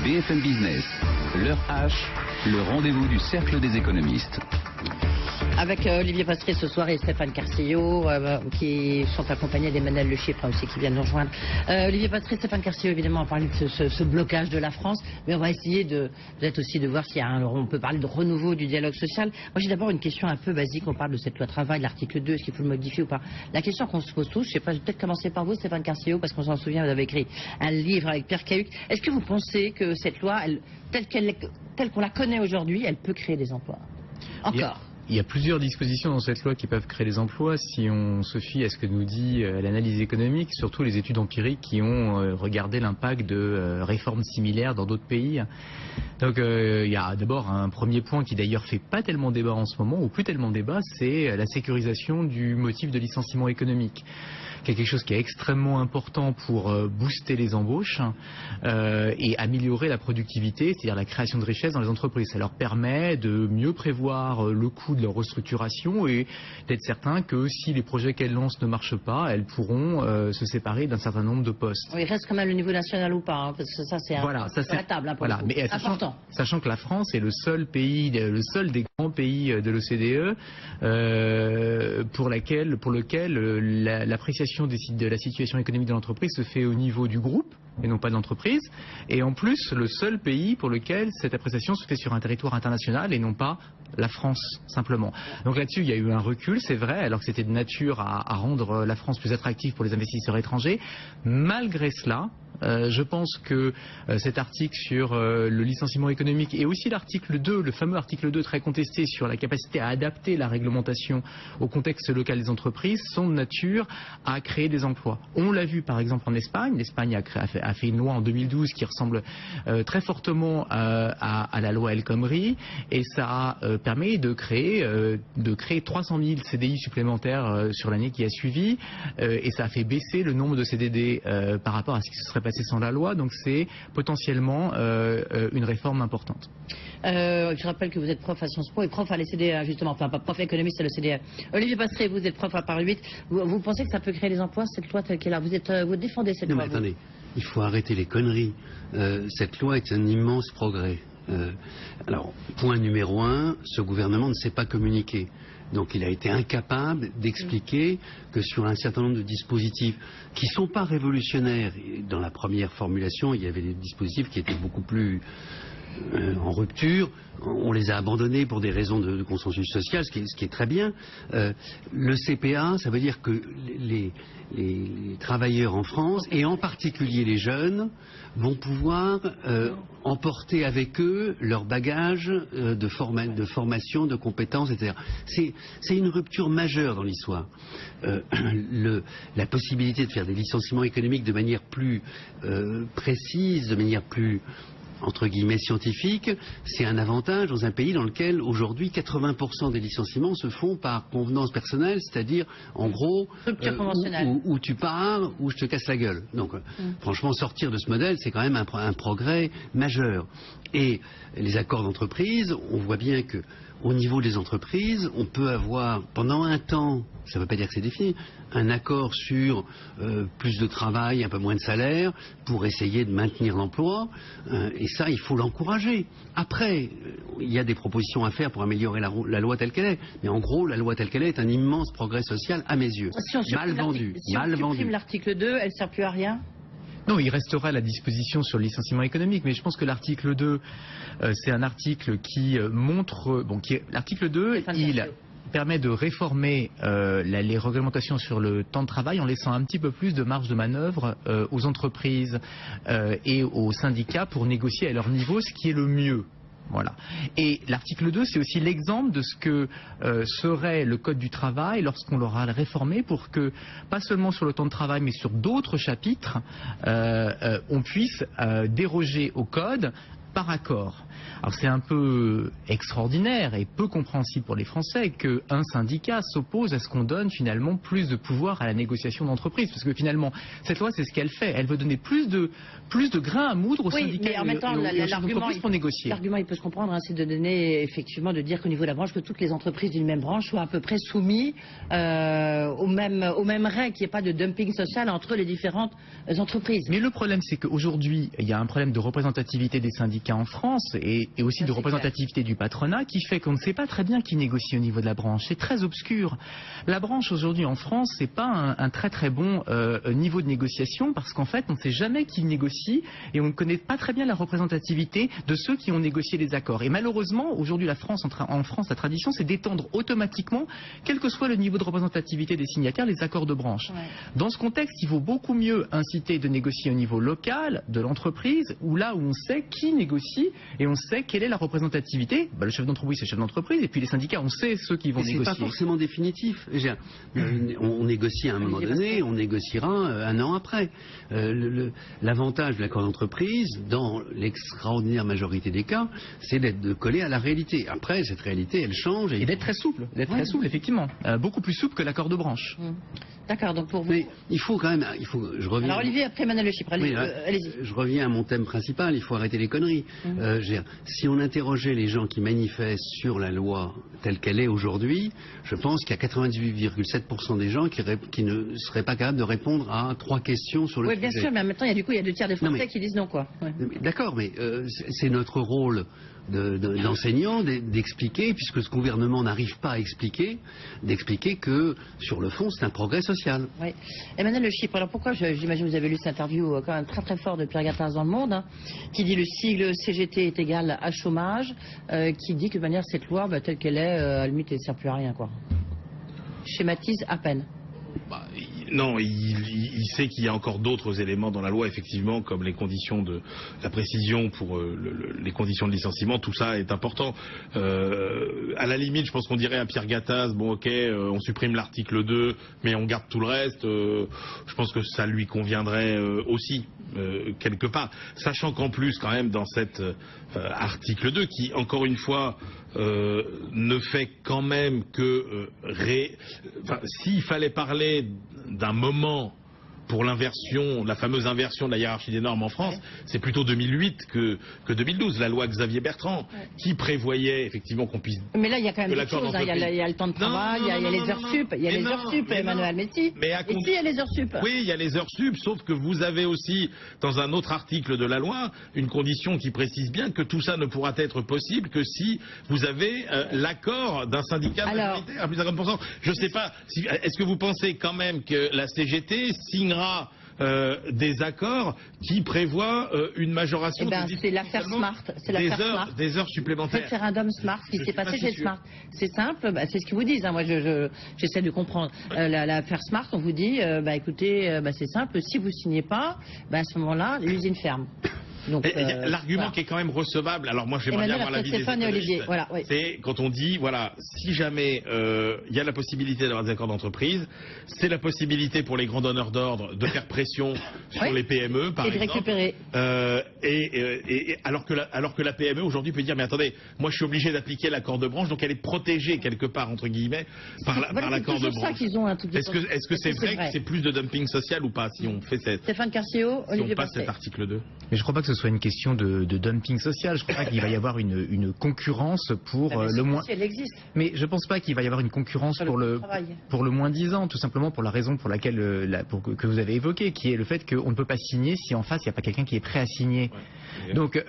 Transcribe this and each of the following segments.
BFM Business, l'heure H, le rendez-vous du cercle des économistes. Avec Olivier Passery ce soir et Stéphane Carcillo qui sont accompagnés d'Emmanuel Le Chypre aussi qui viennent nous rejoindre. Olivier Passery, Stéphane Carcillo, évidemment, on parle de ce blocage de la France, mais on va essayer peut-être aussi de voir s'il y a on peut parler de renouveau du dialogue social. Moi j'ai d'abord une question un peu basique, on parle de cette loi travail, l'article 2, est-ce qu'il faut le modifier ou pas? La question qu'on se pose tous, je sais pas, je vais peut-être commencer par vous Stéphane Carcillo, parce qu'on s'en souvient, vous avez écrit un livre avec Pierre Cahuc. Est-ce que vous pensez que cette loi, telle qu'on la connaît aujourd'hui, elle peut créer des emplois? Encore. Il y a plusieurs dispositions dans cette loi qui peuvent créer des emplois si on se fie à ce que nous dit l'analyse économique, surtout les études empiriques qui ont regardé l'impact de réformes similaires dans d'autres pays. Donc il y a d'abord un premier point qui d'ailleurs fait pas tellement débat en ce moment, ou plus tellement débat, c'est la sécurisation du motif de licenciement économique. Quelque chose qui est extrêmement important pour booster les embauches et améliorer la productivité, c'est-à-dire la création de richesse dans les entreprises. Ça leur permet de mieux prévoir le coût de leur restructuration et d'être certain que si les projets qu'elles lancent ne marchent pas, elles pourront se séparer d'un certain nombre de postes. Oui, il reste quand même le niveau national ou pas, hein, parce que ça c'est sur la table. Hein, voilà, mais sachant que la France est le seul des grands pays de l'OCDE pour lequel l'appréciation de la situation économique de l'entreprise se fait au niveau du groupe et non pas de l'entreprise, et en plus le seul pays pour lequel cette appréciation se fait sur un territoire international et non pas la France simplement. Donc là-dessus il y a eu un recul, c'est vrai, alors que c'était de nature à rendre la France plus attractive pour les investisseurs étrangers. Malgré cela, je pense que cet article sur le licenciement économique et aussi l'article 2, le fameux article 2 très contesté sur la capacité à adapter la réglementation au contexte local des entreprises sont de nature à créer des emplois. On l'a vu par exemple en Espagne. L'Espagne a fait une loi en 2012 qui ressemble très fortement à la loi El Khomri et ça a permis de créer 300 000 CDI supplémentaires sur l'année qui a suivi et ça a fait baisser le nombre de CDD par rapport à ce qui se serait passé sans la loi, donc c'est potentiellement une réforme importante. Je rappelle que vous êtes prof à Sciences Po et prof à l'ECDE, justement, enfin pas prof économiste à l'ECDE. Olivier Passery, vous êtes prof à Paris 8. Vous pensez que ça peut créer des emplois, cette loi telle qu'elle est là? Vous défendez cette loi? Non mais attendez, il faut arrêter les conneries. Cette loi est un immense progrès. Alors, point numéro 1, ce gouvernement ne sait pas communiquer. Donc il a été incapable d'expliquer que sur un certain nombre de dispositifs qui ne sont pas révolutionnaires, dans la première formulation, il y avait des dispositifs qui étaient beaucoup plus en rupture, on les a abandonnés pour des raisons de consensus social, ce qui est très bien. Le CPA, ça veut dire que les travailleurs en France, et en particulier les jeunes, vont pouvoir emporter avec eux leur bagage de formation, de compétences, etc. C'est une rupture majeure dans l'histoire. La possibilité de faire des licenciements économiques de manière plus précise, de manière plus entre guillemets scientifique, c'est un avantage dans un pays dans lequel aujourd'hui 80% des licenciements se font par convenance personnelle, c'est-à-dire en gros où tu pars, où je te casse la gueule. Donc franchement sortir de ce modèle c'est quand même un progrès majeur. Et les accords d'entreprise, on voit bien que au niveau des entreprises, on peut avoir pendant un temps, ça ne veut pas dire que c'est défini, un accord sur plus de travail, un peu moins de salaire, pour essayer de maintenir l'emploi, et ça, il faut l'encourager. Après, il y a des propositions à faire pour améliorer la loi telle qu'elle est, mais en gros, la loi telle qu'elle est un immense progrès social à mes yeux. Si mal vendu. Si on supprime l'article 2, elle ne sert plus à rien? Non, il restera la disposition sur le licenciement économique, mais je pense que l'article 2, c'est un article qui montre... l'article 2, il permet de réformer les réglementations sur le temps de travail en laissant un petit peu plus de marge de manœuvre aux entreprises et aux syndicats pour négocier à leur niveau ce qui est le mieux. Voilà. Et l'article 2, c'est aussi l'exemple de ce que serait le Code du travail lorsqu'on l'aura réformé pour que, pas seulement sur le temps de travail, mais sur d'autres chapitres, on puisse déroger au Code par accord. Alors c'est un peu extraordinaire et peu compréhensible pour les Français qu'un syndicat s'oppose à ce qu'on donne finalement plus de pouvoir à la négociation d'entreprise. Parce que finalement, cette loi, c'est ce qu'elle fait. Elle veut donner plus de grain à moudre aux syndicats mais en même temps, pour négocier. L'argument, il peut se comprendre, hein, c'est de donner, effectivement, de dire qu'au niveau de la branche, que toutes les entreprises d'une même branche soient à peu près soumises aux mêmes règles, qu'il n'y ait pas de dumping social entre les différentes entreprises. Mais le problème, c'est qu'aujourd'hui, il y a un problème de représentativité des syndicats en France et aussi de représentativité du patronat qui fait qu'on ne sait pas très bien qui négocie au niveau de la branche. C'est très obscur. La branche aujourd'hui en France, c'est pas un très très bon niveau de négociation parce qu'en fait, on ne sait jamais qui négocie et on ne connaît pas très bien la représentativité de ceux qui ont négocié les accords. Et malheureusement, aujourd'hui, en France, la tradition, c'est d'étendre automatiquement, quel que soit le niveau de représentativité des signataires, les accords de branche. Ouais. Dans ce contexte, il vaut beaucoup mieux inciter de négocier au niveau local de l'entreprise, où là où on sait qui négocie et on sait quelle est la représentativité. Le chef d'entreprise, c'est le chef d'entreprise, et puis les syndicats, on sait ceux qui vont négocier. C'est pas forcément définitif. On négocie à un moment donné, on négociera un an après. L'avantage de l'accord d'entreprise, dans l'extraordinaire majorité des cas, c'est de coller à la réalité. Après, cette réalité, elle change. Et d'être très souple, effectivement. Beaucoup plus souple que l'accord de branche. D'accord, donc pour vous... Mais il faut quand même... je reviens... Alors Olivier, après Emmanuel Le Chypre, allez-y. Je reviens à mon thème principal, il faut arrêter les conneries. Si on interrogeait les gens qui manifestent sur la loi telle qu'elle est aujourd'hui, je pense qu'il y a 98,7% des gens qui ne seraient pas capables de répondre à 3 questions sur le sujet. Oui, bien sûr, mais en même temps, il y a 2 tiers des Français qui disent non, quoi. Ouais. D'accord, mais c'est notre rôle d'enseignants d'expliquer, puisque ce gouvernement n'arrive pas à expliquer, d'expliquer que sur le fond c'est un progrès social. Oui. Emmanuel Le Chypre, alors pourquoi, j'imagine que vous avez lu cette interview quand même très très fort de Pierre Gattaz dans Le Monde, hein, qui dit le sigle CGT est égal à chômage, qui dit que de manière cette loi telle qu'elle est, à la limite elle ne sert plus à rien, quoi. Schématise à peine. Non, il sait qu'il y a encore d'autres éléments dans la loi, effectivement, comme les conditions de la précision pour les conditions de licenciement. Tout ça est important. À la limite, je pense qu'on dirait à Pierre Gattaz, bon ok, on supprime l'article 2, mais on garde tout le reste. Je pense que ça lui conviendrait aussi, quelque part. Sachant qu'en plus, quand même, dans cet article 2, qui, encore une fois, ne fait quand même que... s'il fallait parler d'un moment pour l'inversion, la fameuse inversion de la hiérarchie des normes en France, c'est plutôt 2008 que 2012, la loi Xavier Bertrand, qui prévoyait effectivement qu'on puisse... Mais là, il y a quand même des choses, il y a le temps de travail, il y a les heures sup, Emmanuel, mais si, il y a les heures sup. Oui, il y a les heures sup, sauf que vous avez aussi, dans un autre article de la loi, une condition qui précise bien que tout ça ne pourra être possible que si vous avez l'accord d'un syndicat majoritaire à plus de 50%. Je ne sais pas, est-ce que vous pensez quand même que la CGT signera des accords qui prévoient une majoration c'est l'affaire Smart. Des heures supplémentaires. Référendum Smart, ce qui s'est passé chez Smart. C'est simple, c'est ce qu'ils vous disent. Hein. Moi, j'essaie de comprendre. L'affaire Smart, on vous dit, écoutez, c'est simple, si vous ne signez pas, à ce moment-là, l'usine ferme. L'argument qui est quand même recevable, alors moi j'aimerais bien avoir l'avis des économistes, c'est quand on dit, voilà, si jamais il y a la possibilité d'avoir des accords d'entreprise, c'est la possibilité pour les grands donneurs d'ordre de faire pression sur les PME, par exemple. Récupérer. Alors que la PME aujourd'hui peut dire, mais attendez, moi je suis obligé d'appliquer l'accord de branche, donc elle est protégée quelque part, entre guillemets, par l'accord de branche. Est-ce que c'est vrai que c'est plus de dumping social ou pas, si on fait Stéphane Carcillo, si on passe cet article 2? Mais je crois pas que ce soit une question de dumping social. Je crois pas qu'il va y avoir une concurrence pour le moins. Elle existe. Mais je pense pas qu'il va y avoir une concurrence pour le moins 10 ans, tout simplement pour la raison pour laquelle que vous avez évoquée, qui est le fait qu'on ne peut pas signer si en face il n'y a pas quelqu'un qui est prêt à signer. Ouais. Donc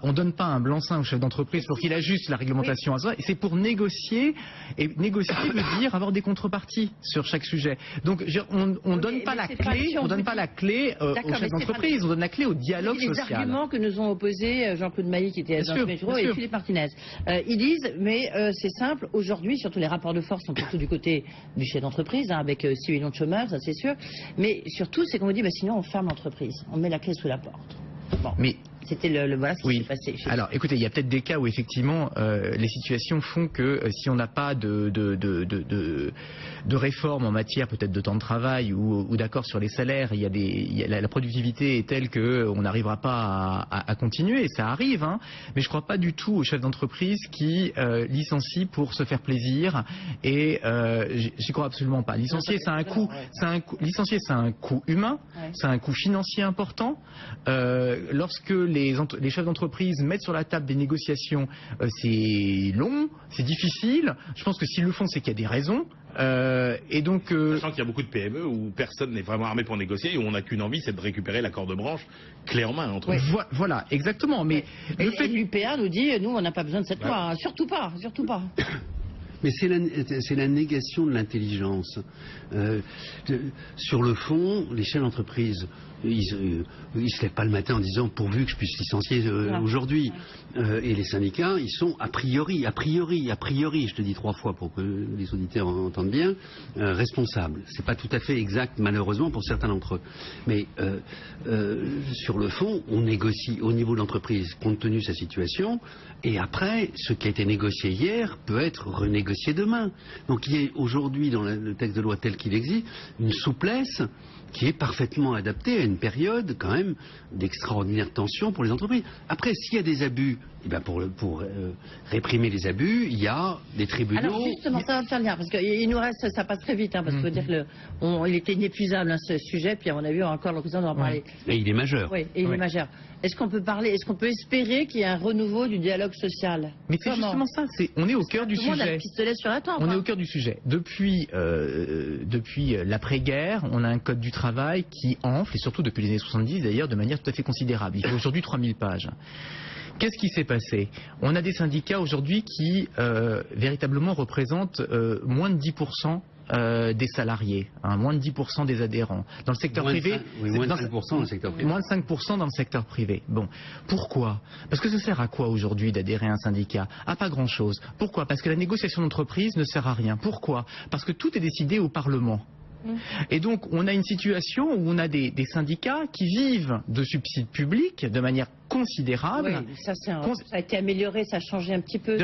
on donne pas un blanc-seing au chef d'entreprise pour qu'il ajuste la réglementation à soi. C'est pour négocier, et négocier veut dire avoir des contreparties sur chaque sujet. Donc on donne pas la clé, on donne pas la clé au chef d'entreprise, on donne la clé au dialogue social. Les arguments que nous ont opposés Jean-Claude Mailly, qui était dans le métro, et Philippe Martinez. Ils disent, mais c'est simple, aujourd'hui, surtout les rapports de force sont plutôt du côté du chef d'entreprise, avec 6 millions de chômeurs, ça c'est sûr. Mais surtout, c'est qu'on vous dit, sinon on ferme l'entreprise, on met la clé sous la porte. Bon. Mais C'était voilà ce qui s'est passé. Alors, écoutez, il y a peut-être des cas où effectivement les situations font que si on n'a pas de réforme en matière peut-être de temps de travail ou d'accord sur les salaires, la productivité est telle que on n'arrivera pas à continuer. Ça arrive, hein, mais je ne crois pas du tout aux chefs d'entreprise qui licencient pour se faire plaisir. Et j'y crois absolument pas. Licencier, c'est un coût. Licencier, c'est un coût humain, c'est un coût financier important. Lorsque les chefs d'entreprise mettent sur la table des négociations, c'est long, c'est difficile. Je pense que s'ils le font, c'est qu'il y a des raisons. Et donc, sachant qu'il y a beaucoup de PME où personne n'est vraiment armé pour négocier et où on n'a qu'une envie, c'est de récupérer l'accord de branche clé en main entre eux. Voilà, exactement. Mais le fait l'UPA nous dit, nous, on n'a pas besoin de cette loi, hein. Surtout pas. Mais c'est la négation de l'intelligence. Sur le fond, les chefs d'entreprise, ils se lèvent pas le matin en disant pourvu que je puisse licencier aujourd'hui. Et les syndicats, ils sont a priori, je te dis 3 fois pour que les auditeurs entendent bien, responsables. C'est pas tout à fait exact, malheureusement, pour certains d'entre eux. Mais sur le fond, on négocie au niveau de l'entreprise compte tenu de sa situation, et après, ce qui a été négocié hier peut être renégocié demain. Donc il y a aujourd'hui, dans le texte de loi tel qu'il existe, une souplesse qui est parfaitement adaptée à une période quand même d'extraordinaire tension pour les entreprises. Après, s'il y a des abus, eh bien pour réprimer les abus, il y a des tribunaux. Alors justement, ça va me faire le lien, parce qu'il nous reste, ça passe très vite, hein, parce qu'il faut dire qu'il était inépuisable, hein, ce sujet, puis à mon avis, on a encore l'occasion d'en parler. Et il est majeur. Oui, et il est majeur. Est-ce qu'on peut espérer qu'il y ait un renouveau du dialogue social? Mais c'est justement ça, on est au cœur du sujet. Tout le monde a le pistolet sur la tempe. On est au cœur du sujet. Depuis l'après-guerre, on a un code du travail qui enfle, et surtout depuis les années 70 d'ailleurs, de manière tout à fait considérable. Il fait aujourd'hui 3000 pages. Qu'est-ce qui s'est passé? On a des syndicats aujourd'hui qui véritablement représentent moins de 10% des salariés, hein, moins de 10% des adhérents. Dans le secteur privé, moins de 5% dans le secteur privé. Moins de 5% dans le secteur privé. Bon, pourquoi? Parce que ça sert à quoi aujourd'hui d'adhérer à un syndicat? À pas grand-chose. Pourquoi? Parce que la négociation d'entreprise ne sert à rien. Pourquoi? Parce que tout est décidé au Parlement. Et donc, on a une situation où on a des syndicats qui vivent de subsides publics de manière considérable. Oui, ça a été amélioré, ça a changé un petit peu.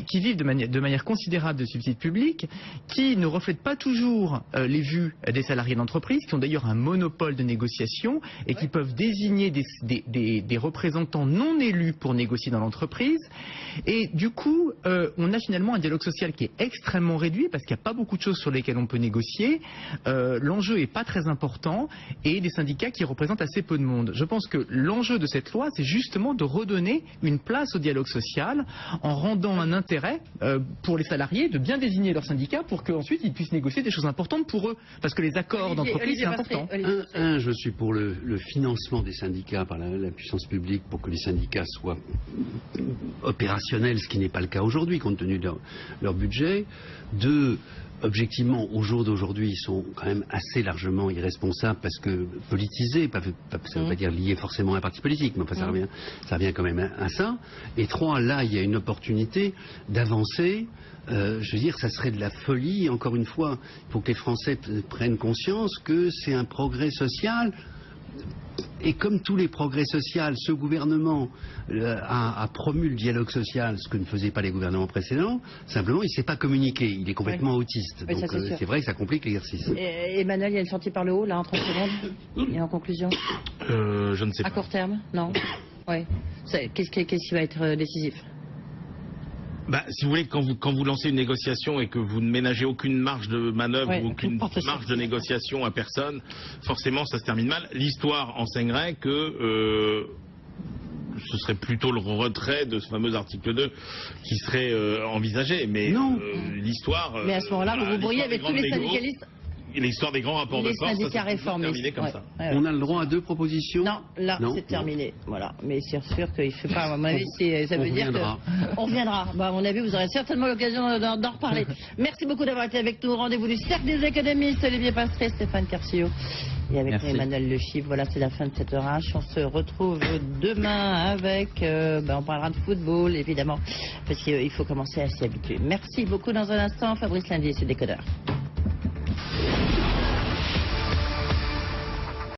Qui vivent de manière considérable de subsides publics, qui ne reflètent pas toujours les vues des salariés d'entreprise, qui ont d'ailleurs un monopole de négociation et qui peuvent désigner des représentants non élus pour négocier dans l'entreprise. Et du coup, on a finalement un dialogue social qui est extrêmement réduit parce qu'il n'y a pas beaucoup de choses sur lesquelles on peut négocier. L'enjeu n'est pas très important et des syndicats qui représentent assez peu de monde. Je pense que l'enjeu de cette loi, c'est justement de redonner une place au dialogue social en rendant un intérêt pour les salariés de bien désigner leur syndicat pour qu'ensuite ils puissent négocier des choses importantes pour eux. Parce que les accords d'entreprise, c'est important. Je suis pour le financement des syndicats par la puissance publique pour que les syndicats soient opérationnels, ce qui n'est pas le cas aujourd'hui compte tenu de leur budget. 2, objectivement, au jour d'aujourd'hui, ils sont quand même assez largement irresponsables parce que politisés, ça ne veut pas dire liés forcément à un parti politique, mais enfin, ça revient quand même à ça. Et 3, là, il y a une opportunité d'avancer. Je veux dire, ça serait de la folie. Encore une fois, il faut que les Français prennent conscience que c'est un progrès social. Et comme tous les progrès sociaux, ce gouvernement a promu le dialogue social, ce que ne faisaient pas les gouvernements précédents. Simplement, il ne sait pas communiquer. Il est complètement autiste. Oui, donc c'est vrai que ça complique l'exercice. Emmanuel, il y a une sortie par le haut, là, en 30 secondes. Et en conclusion Je ne sais pas. À court terme? Non. Oui. Qu'est-ce qui va être décisif? Si vous voulez, quand vous lancez une négociation et que vous ne ménagez aucune marge de manœuvre ou aucune marge de négociation à personne, forcément ça se termine mal. L'histoire enseignerait que ce serait plutôt le retrait de ce fameux article 2 qui serait envisagé. Mais l'histoire... Mais à ce moment-là, vous vous brouillez avec tous les syndicalistes. L'histoire des grands rapports de force, ça s'est terminé comme ça. On a le droit à 2 propositions? Non, là, c'est terminé. Voilà. Mais c'est sûr qu'il ne fait pas, à mon avis, ça veut dire qu'on reviendra. À mon avis, vous aurez certainement l'occasion d'en reparler. Merci beaucoup d'avoir été avec nous. Rendez-vous du Cercle des économistes, Olivier Pastré, Stéphane Carcillo. Et avec nous, Emmanuel Le Chypre. Voilà, c'est la fin de cette RH. On se retrouve demain avec... on parlera de football, évidemment, parce qu'il faut commencer à s'y habituer. Merci beaucoup. Dans un instant, Fabrice Lundi et ses décodeurs.